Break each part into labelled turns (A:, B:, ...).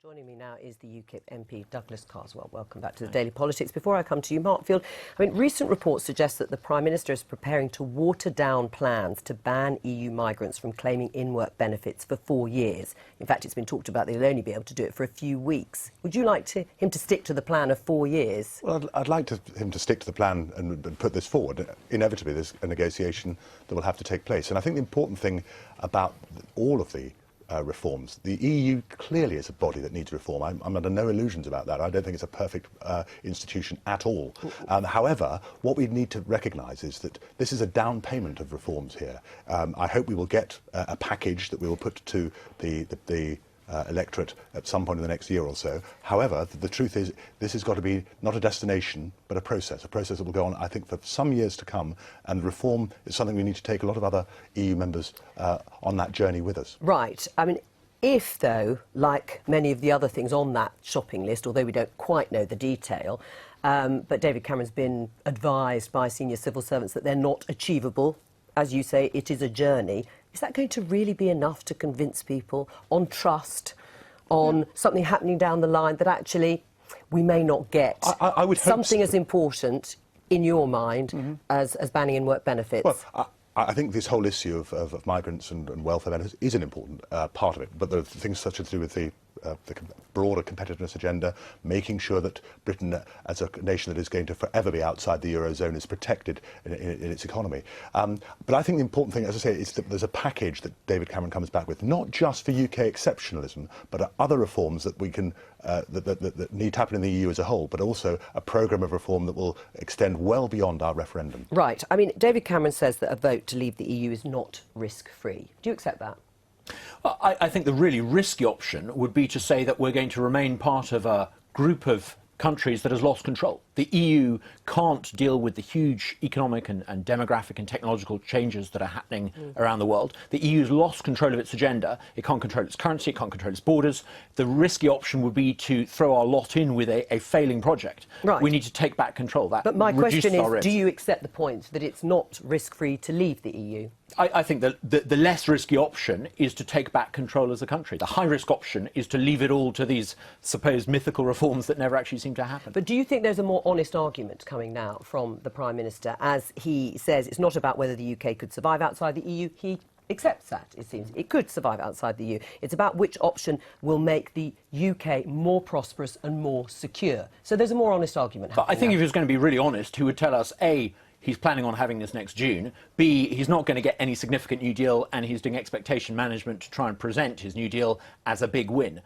A: Joining me now is the UKIP MP Douglas Carswell. Welcome back to the Daily Politics. Before I come to you, Markfield, recent reports suggest that the Prime Minister is preparing to water down plans to ban EU migrants from claiming in-work benefits for 4 years. In fact, it's been talked about they'll only be able to do it for a few weeks. Would you like him to stick to the plan of 4 years?
B: Well, I'd like him to stick to the plan and put this forward. Inevitably, there's a negotiation that will have to take place. And I think the important thing about all of the reforms. The EU clearly is a body that needs reform. I'm under no illusions about that. I don't think it's a perfect institution at all. However, what we need to recognise is that this is a down payment of reforms here. I hope we will get a package that we will put to the electorate at some point in the next year or so. However, the truth is this has got to be not a destination but a process that will go on, I think, for some years to come, and reform is something we need to take a lot of other EU members on that journey with us.
A: Right. If, though, like many of the other things on that shopping list, although we don't quite know the detail, but David Cameron's been advised by senior civil servants that they're not achievable. As you say, it is a journey. Is that going to really be enough to convince people on trust, on something happening down the line that actually we may not get
B: I would
A: something
B: hope so.
A: as important in your mind as banning in-work benefits?
B: Well, I think this whole issue of migrants and welfare benefits is an important part of it, but there are things such as to do with the broader competitiveness agenda, making sure that Britain, as a nation that is going to forever be outside the Eurozone, is protected in its economy. But I think the important thing, as I say, is that there's a package that David Cameron comes back with, not just for UK exceptionalism, but other reforms that we can that need to happen in the EU as a whole, but also a programme of reform that will extend well beyond our referendum.
A: Right. David Cameron says that a vote to leave the EU is not risk-free. Do you accept that?
C: Well, I think the really risky option would be to say that we're going to remain part of a group of countries that has lost control. The EU can't deal with the huge economic and demographic and technological changes that are happening around the world. The EU's lost control of its agenda. It can't control its currency, it can't control its borders. The risky option would be to throw our lot in with a failing project.
A: Right.
C: We need to take back control. That
A: But my question is,
C: risk.
A: do you accept the point that it's not risk-free to leave the EU?
C: I think that the less risky option is to take back control as a country. The high-risk option is to leave it all to these supposed mythical reforms that never actually seem to happen.
A: But do you think there's a more honest argument coming now from the Prime Minister, as he says it's not about whether the UK could survive outside the EU? He accepts that, it seems. It could survive outside the EU. It's about which option will make the UK more prosperous and more secure. So there's a more honest argument happening.
C: But I think if he was going to be really honest, he would tell us, A, he's planning on having this next June. B, he's not going to get any significant new deal, and he's doing expectation management to try and present his new deal as a big win.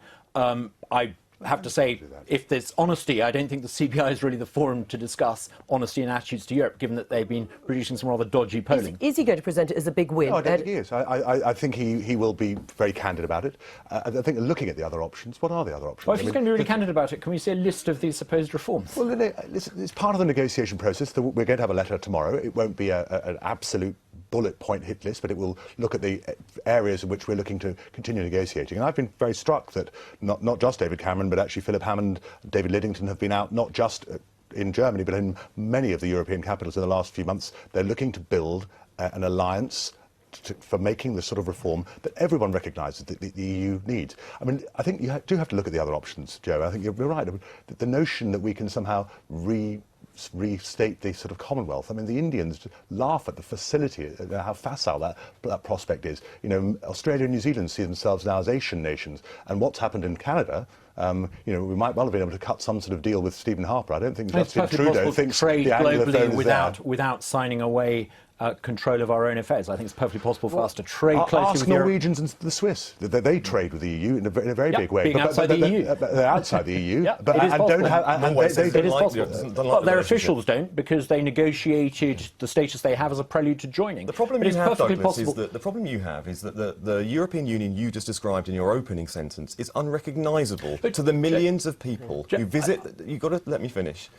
C: I have to say, if there's honesty, I don't think the CBI is really the forum to discuss honesty and attitudes to Europe, given that they've been producing some rather dodgy polling.
A: Is he going to present it as a big win?
B: No, I don't think he is. I think he will be very candid about it. I think looking at the other options, what are the other options?
C: Well, if he's going to be really candid about it, can we see a list of these supposed reforms?
B: Well, it's part of the negotiation process. We're going to have a letter tomorrow. It won't be an absolute bullet point hit list, but it will look at the areas in which we're looking to continue negotiating. And I've been very struck that not just David Cameron, but actually Philip Hammond, David Lidington have been out, not just in Germany, but in many of the European capitals in the last few months. They're looking to build an alliance for making the sort of reform that everyone recognises that the EU needs. I think you do have to look at the other options, Joe. I think you're right. The notion that we can somehow restate the sort of Commonwealth. The Indians laugh at the facility, how facile that prospect is. Australia and New Zealand see themselves now as Asian nations, and what's happened in Canada, we might well have been able to cut some sort of deal with Stephen Harper. I don't think Justin Trudeau thinks
C: trade
B: the Anglophone
C: globally without signing away control of our own affairs. I think it's perfectly possible for us to trade closely with
B: Norwegians and the Swiss. They trade with the EU in a very big way.
C: Being outside the EU.
B: They're outside the EU.
C: Yeah,
B: but
C: it is possible.
B: It
C: is possible. But their officials don't, because they negotiated the status they have as a prelude to joining.
D: The problem you have, Douglas, is that the European Union you just described in your opening sentence is unrecognisable to the millions of people who visit. You've got to let me finish.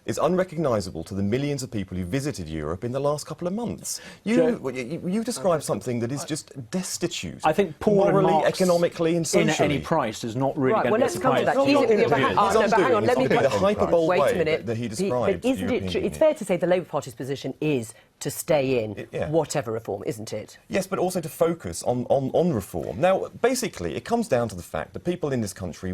D: It's unrecognisable to the millions of people who visited Europe in the last couple of months. You describe something that is just destitute.
C: I think Paul
D: morally,
C: and Mark's
D: economically, and socially.
C: In any price is not really going to be a surprise.
A: Hang on, let me
D: the hyperbole
A: wait a
D: way
A: minute.
D: that he describes.
A: But isn't it true? It's fair to say the Labour Party's position is to stay in,
D: Yeah.
A: whatever reform, isn't it?
D: Yes, but also to focus on reform. Now, basically, it comes down to the fact that people in this country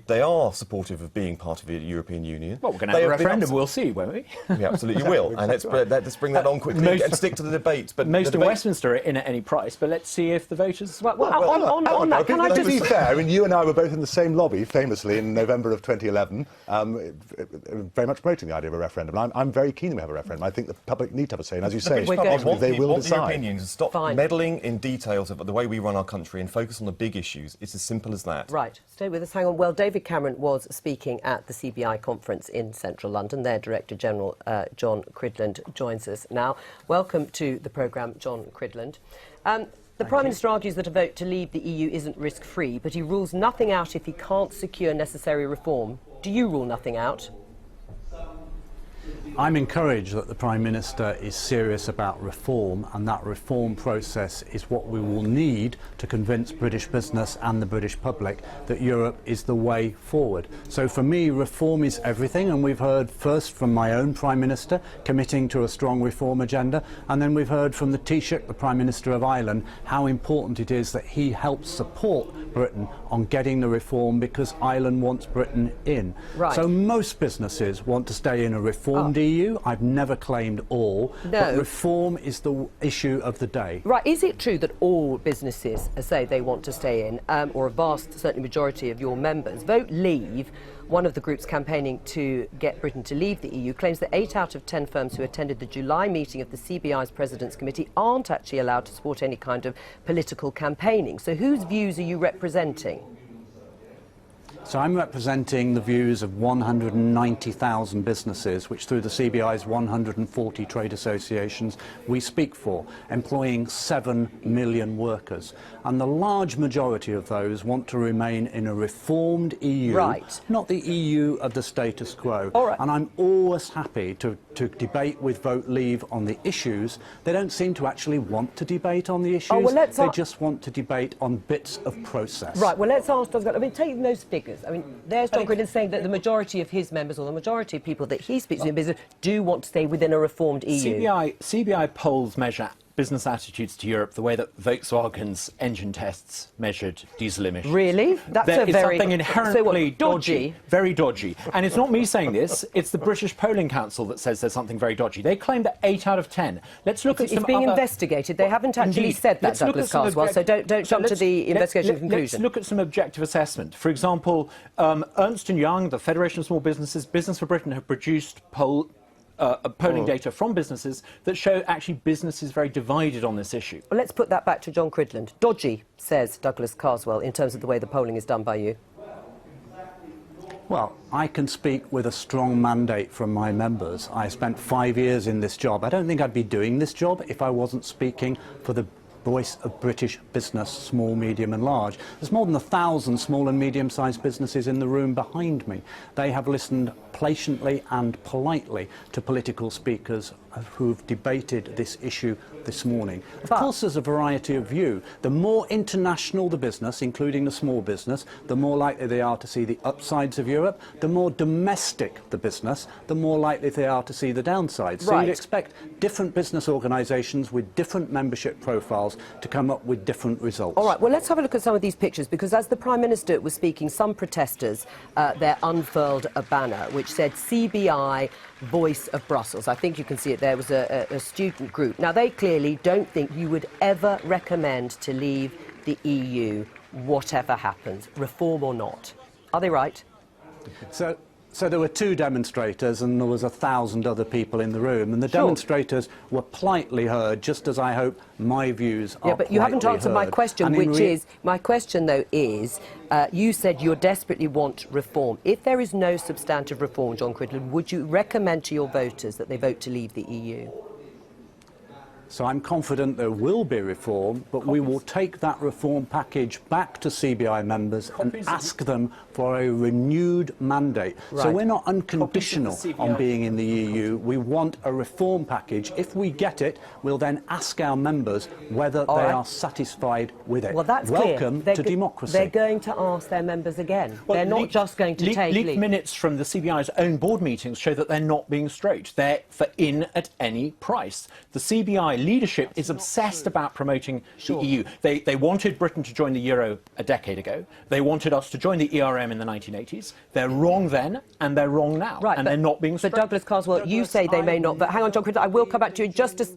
D: they are supportive of being part of the European Union.
C: Well, we're going to have a referendum, we'll see, won't we?
D: We absolutely will. And let's bring that on quickly and stick to the debate. But
C: Most
D: the
C: of
D: debate,
C: Westminster are in at any price, but let's see if the voters...
A: On that, can I
B: to
A: just...
B: be fair, I mean, you and I were both in the same lobby, famously, in November of 2011, very much promoting the idea of a referendum. And I'm very keen to have a referendum. I think the public need to have a say, and as you say, they will decide.
D: Europeans to stop meddling in details of the way we run our country and focus on the big issues. It's as simple as that.
A: Right. Stay with us. Hang on. Well, David Cameron was speaking at the CBI conference in central London. Their Director General, John Cridland, joins us now. Welcome to the programme, John Cridland. The Prime Minister argues that a vote to leave the EU isn't risk-free, but he rules nothing out if he can't secure necessary reform. Do you rule nothing out?
E: I'm encouraged that the Prime Minister is serious about reform, and that reform process is what we will need to convince British business and the British public that Europe is the way forward. So for me, reform is everything, and we've heard first from my own Prime Minister committing to a strong reform agenda, and then we've heard from the Taoiseach, the Prime Minister of Ireland, how important it is that he helps support Britain on getting the reform because Ireland wants Britain in.
A: Right.
E: So most businesses want to stay in a reformed EU. I've never claimed all, but reform is the issue of the day.
A: Right. Is it true that all businesses say they want to stay in, or a vast, certainly majority of your members? Vote Leave, one of the groups campaigning to get Britain to leave the EU, claims that 8 out of 10 firms who attended the July meeting of the CBI's President's Committee aren't actually allowed to support any kind of political campaigning. So whose views are you representing?
E: So I'm representing the views of 190,000 businesses, which through the CBI's 140 trade associations we speak for, employing 7 million workers. And the large majority of those want to remain in a reformed EU, not the EU of the status quo. And I'm always happy to debate with Vote Leave on the issues. They don't seem to actually want to debate on the issues. They just want to debate on bits of process.
A: Right, well, let's ask Doug. I mean, take those figures. I mean, there's John Cridland saying that the majority of his members, or the majority of people that he speaks to in business, do want to stay within a reformed EU.
C: CBI polls measure business attitudes to Europe the way that Volkswagen's engine tests measured diesel emissions.
A: Really? That's
C: there
A: a
C: is
A: very...
C: something inherently
A: dodgy?
C: Very dodgy. And it's not me saying this, it's the British Polling Council that says there's something very dodgy. They claim that 8 out of 10. Let's look at some
A: It's being investigated. They haven't actually said that, Douglas Carswell, so don't jump to the investigation conclusion.
C: Let's look at some objective assessment. For example, Ernst & Young, the Federation of Small Businesses, Business for Britain have produced polling data from businesses that show actually business is very divided on this issue.
A: Well, let's put that back to John Cridland. Dodgy, says Douglas Carswell, in terms of the way the polling is done by you.
E: Well, I can speak with a strong mandate from my members. I spent 5 years in this job. I don't think I'd be doing this job if I wasn't speaking for the voice of British business, small, medium and large. There's more than 1,000 small and medium-sized businesses in the room behind me. They have listened patiently and politely to political speakers who've debated this issue this morning. Of course, there's a variety of view. The more international the business, including the small business, the more likely they are to see the upsides of Europe. The more domestic the business, the more likely they are to see the downsides. So you'd expect different business organisations with different membership profiles to come up with different results.
A: All right, well, let's have a look at some of these pictures, because as the Prime Minister was speaking, some protesters there unfurled a banner which said CBI Voice of Brussels. I think you can see it there. Was a student group. Now, they clearly don't think you would ever recommend to leave the EU, whatever happens, reform or not. Are they right?
E: So there were 2 demonstrators and there was 1,000 other people in the room, and the demonstrators were politely heard, just as I hope my views are.
A: Yeah, but you haven't answered my question, which is, my question though is, you said you desperately want reform. If there is no substantive reform, John Cridland, would you recommend to your voters that they vote to leave the EU?
E: So I'm confident there will be reform, but we will take that reform package back to CBI members and ask them for a renewed mandate. So we're not unconditional on being in the EU. We want a reform package. If we get it, we'll then ask our members whether they are satisfied with it.
A: Well, that's
E: Welcome
A: clear.
E: to democracy.
A: They're going to ask their members again.
C: Well,
A: they're not just going to take
C: leaked minutes from the CBI's own board meetings show that they're not being straight. They're for in at any price. The CBI leadership is obsessed about promoting the EU. They wanted Britain to join the euro a decade ago. They wanted us to join the ERM in the 1980s. They're wrong then, and they're wrong now, and they're not being straight.
A: But Douglas Carswell, you say they may not. But hang on, John Criddle, I will come back to you just as.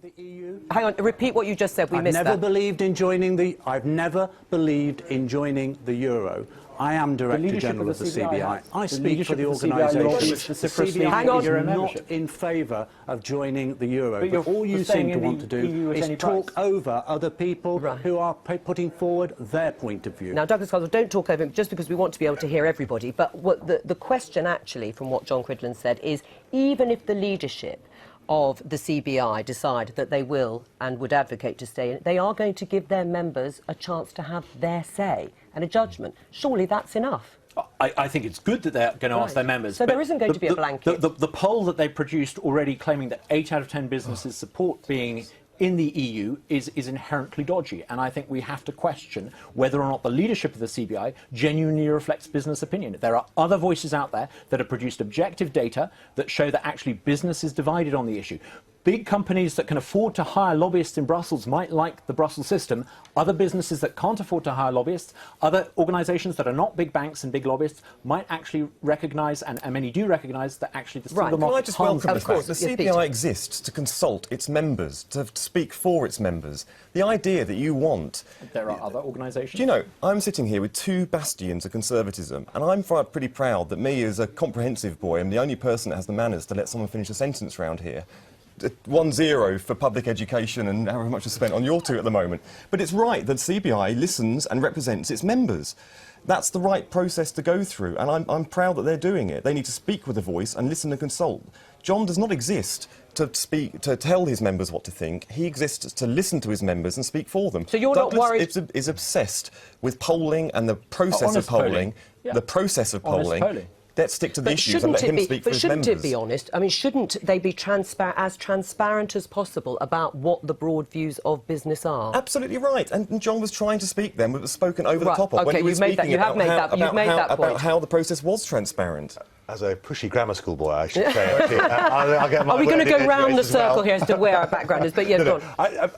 A: Hang on, repeat what you just said. We missed that.
E: I've never believed in joining the euro. I am Director General of the CBI. I speak for the organisation.
A: Hang on.
E: CBI is not in favour of joining the euro. But all you seem to want to do is talk over other people who are putting forward their point of view.
A: Now, Douglas Carswell, don't talk over him just because we want to be able to hear everybody. But what the question, actually, from what John Cridland said, is even if the leadership of the CBI decide that they will and would advocate to stay in, they are going to give their members a chance to have their say and a judgment. Surely that's enough.
C: I think it's good that they're going to ask their members.
A: So there isn't going to be a blanket.
C: The poll that they produced already claiming that 8 out of 10 businesses support being in the EU is inherently dodgy, and I think we have to question whether or not the leadership of the CBI genuinely reflects business opinion. There are other voices out there that have produced objective data that show that actually business is divided on the issue. Big companies that can afford to hire lobbyists in Brussels might like the Brussels system. Other businesses that can't afford to hire lobbyists, other organisations that are not big banks and big lobbyists might actually recognise, and many do recognise, that actually the single market.
D: Can I just welcome the fact the
A: Yes,
D: CBI exists to consult its members, to speak for its members. The idea that you want...
C: There are other organisations.
D: Do you know, I'm sitting here with 2 bastions of conservatism, and I'm pretty proud that me, as a comprehensive boy, am the only person that has the manners to let someone finish a sentence round here. 1-0 for public education and however much is spent on your 2 at the moment. But it's right that CBI listens and represents its members. That's the right process to go through, and I'm proud that they're doing it. They need to speak with a voice and listen and consult. John does not exist to tell his members what to think. He exists to listen to his members and speak for them.
A: So you're not worried...
D: Douglas is obsessed with polling and the process of polling. The process of polling. Let's stick to the issues and let him speak for his members.
A: But shouldn't it be honest? I mean, shouldn't they be as transparent as possible about what the broad views of business are?
D: Absolutely right. And John was trying to speak then, but was spoken over the top of when he was speaking about how the process was transparent.
B: As a pushy grammar school boy, I should say. I'll get my
A: Are we going to go round the circle
B: well.
A: here as to where our background is? But yeah, go on.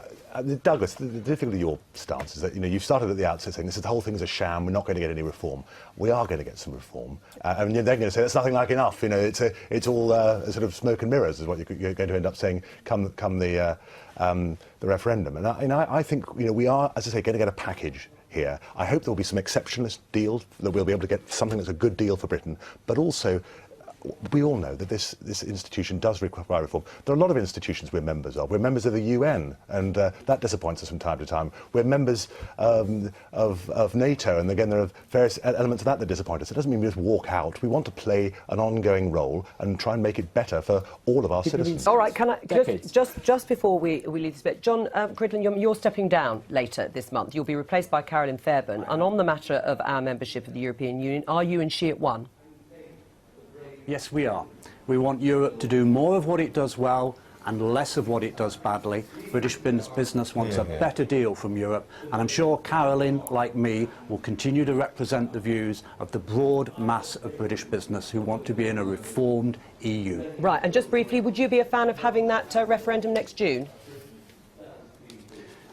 B: Douglas, the difficulty of your stance is that you've started at the outset saying the whole thing is a sham. We're not going to get any reform. We are going to get some reform, and they're going to say that's nothing like enough. It's all sort of smoke and mirrors, is what you're going to end up saying come the referendum. And I think we are, as I say, going to get a package here. I hope there will be some exceptionalist deal, that we'll be able to get something that's a good deal for Britain, but also we all know that this institution does require reform. There are a lot of institutions we're members of. We're members of the UN, and that disappoints us from time to time. We're members of NATO, and again, there are various elements of that disappoint us. It doesn't mean we just walk out. We want to play an ongoing role and try and make it better for all of our citizens.
A: All right, can I just before we leave this bit, John Cridland, you're stepping down later this month. You'll be replaced by Carolyn Fairbairn. And on the matter of our membership of the European Union, are you and she at one?
E: Yes, we are. We want Europe to do more of what it does well and less of what it does badly. British business wants a better deal from Europe, and I'm sure Carolyn, like me, will continue to represent the views of the broad mass of British business who want to be in a reformed EU.
A: Right, and just briefly, would you be a fan of having that referendum next June?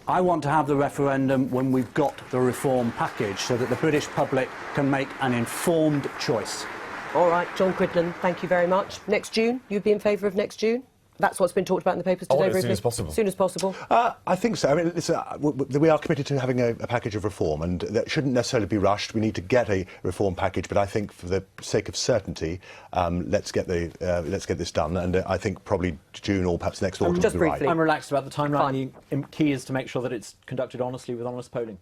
E: I want to have the referendum when we've got the reform package so that the British public can make an informed choice.
A: All right, John Cridland, thank you very much. Next June, you'd be in favour of next June? That's what's been talked about in the papers today,
D: as soon as possible.
A: As soon as possible.
B: I think so. I mean, we are committed to having a package of reform, and that shouldn't necessarily be rushed. We need to get a reform package, but I think for the sake of certainty, let's get this done. And I think probably June or perhaps next autumn
A: just
B: will be right.
A: briefly.
C: I'm relaxed about the timeline. The key is to make sure that it's conducted honestly with honest polling.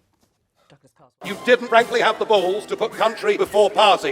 F: You didn't frankly have the balls to put country before party.